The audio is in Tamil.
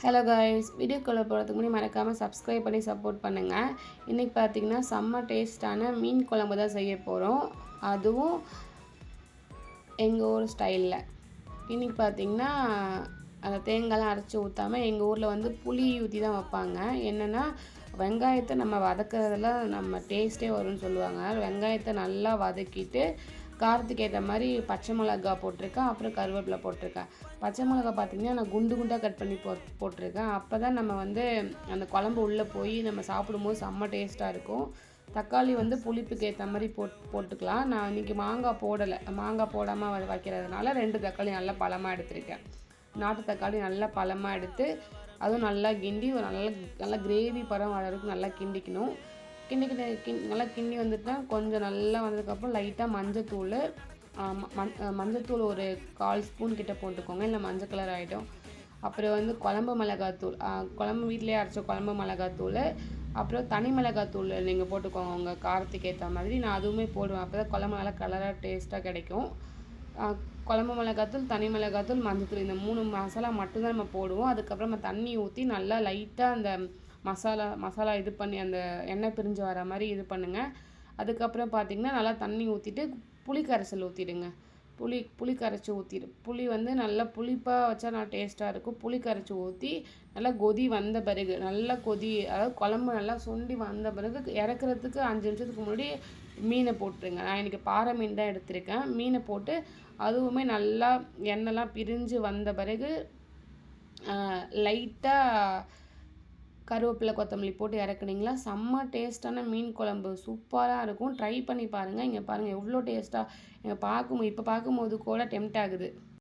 ஹலோ காய்ஸ், வீடியோக்குள்ளே போகிறதுக்கு முன்னாடி மறக்காமல் சப்ஸ்கிரைப் பண்ணி சப்போர்ட் பண்ணுங்கள். இன்றைக்கி பார்த்திங்கன்னா செம்ம டேஸ்ட்டான மீன் குழம்பு தான் செய்ய போகிறோம். அதுவும் எங்கள் ஊர் ஸ்டைலில். இன்றைக்கி பார்த்திங்கன்னா அந்த தேங்காய்லாம் அரைச்சி ஊற்றாமல் எங்கள் ஊரில் வந்து புளி ஊற்றி தான் வைப்பாங்க. என்னென்னா வெங்காயத்தை நம்ம வதக்கிறதுல நம்ம டேஸ்ட்டே வரும்னு சொல்லுவாங்க. வெங்காயத்தை நல்லா வதக்கிட்டு காரத்துக்கு ஏற்ற மாதிரி பச்சை மிளகா போட்டிருக்கேன், அப்புறம் கருவேப்பிலை போட்டிருக்கேன். பச்சை மிளகா பார்த்திங்கன்னா நான் குண்டு குண்டாக கட் பண்ணி போட்டிருக்கேன். அப்போ தான் நம்ம வந்து அந்த குழம்பு உள்ளே போய் நம்ம சாப்பிடும்போது செம்ம டேஸ்ட்டாக இருக்கும். தக்காளி வந்து புளிப்புக்கு ஏற்ற மாதிரி போட்டுக்கலாம். நான் இன்றைக்கி மாங்காய் போடலை, மாங்காய் போடாமல் வைக்கிறதுனால 2 தக்காளி நல்லா பழமாக எடுத்திருக்கேன். நாட்டு தக்காளி நல்லா பழமாக எடுத்து அதுவும் நல்லா கிண்டி ஒரு நல்லா கிரேவி படம் வர வரைக்கும் நல்லா கிண்டிக்கணும். நல்லா கிண்டி வந்துட்டா கொஞ்சம் நல்லா வந்ததுக்கப்புறம் லைட்டாக மஞ்சத்தூள் மஞ்சத்தூள் ஒரு 1/4 ஸ்பூன் கிட்ட போட்டுக்கோங்க, இல்லை மஞ்சள் கலர் ஆகிடும். அப்புறம் வந்து குழம்பு மிளகாத்தூள், குழம்பு வீட்டிலே அரைச்ச குழம்பு மிளகாத்தூள், அப்புறம் தனி மிளகாத்தூள் நீங்கள் போட்டுக்கோங்க உங்கள் காரத்துக்கு ஏற்ற மாதிரி. நான் அதுவுமே போடுவேன், அப்போ தான் குழம்பு நல்லா கலராக டேஸ்ட்டாக கிடைக்கும். குழம்பு மிளகாத்தூள், தனி மிளகாத்தூள், மஞ்சத்தூள் இந்த 3 மசாலா மட்டும்தான் நம்ம போடுவோம். அதுக்கப்புறம் நம்ம தண்ணி ஊற்றி நல்லா லைட்டாக அந்த மசாலா இது பண்ணி அந்த எண்ணெய் பிரிஞ்சு வர மாதிரி இது பண்ணுங்கள். அதுக்கப்புறம் பார்த்திங்கன்னா நல்லா தண்ணி ஊற்றிட்டு புளி கரைசல் ஊற்றிடுங்க. புளி கரைச்சி ஊற்றிடு. புளி வந்து நல்லா புளிப்பாக வச்சா நல்லா டேஸ்ட்டாக இருக்கும். புளி கரைச்சி ஊற்றி நல்லா கொதி வந்த பிறகு, நல்லா கொதி, அதாவது குழம்பு நல்லா சுண்டி வந்த பிறகு இறக்குறதுக்கு 5 நிமிஷத்துக்கு முன்னாடி மீனை போட்டுருங்க. நான் இன்றைக்கி பாறை மீன் தான் எடுத்திருக்கேன். மீனை போட்டு அதுவுமே நல்லா எண்ணெய்லாம் பிரிஞ்சு வந்த பிறகு லைட்டாக கருவேப்பிலை கொத்தமல்லி போட்டு இறக்குனீங்களா செம்ம டேஸ்ட்டான மீன் குழம்பு சூப்பராக இருக்கும். ட்ரை பண்ணி பாருங்கள். இங்கே பாருங்கள் எவ்வளோ டேஸ்ட்டாக இப்போ பார்க்கும்போது கூட டெம்ட் ஆகுது.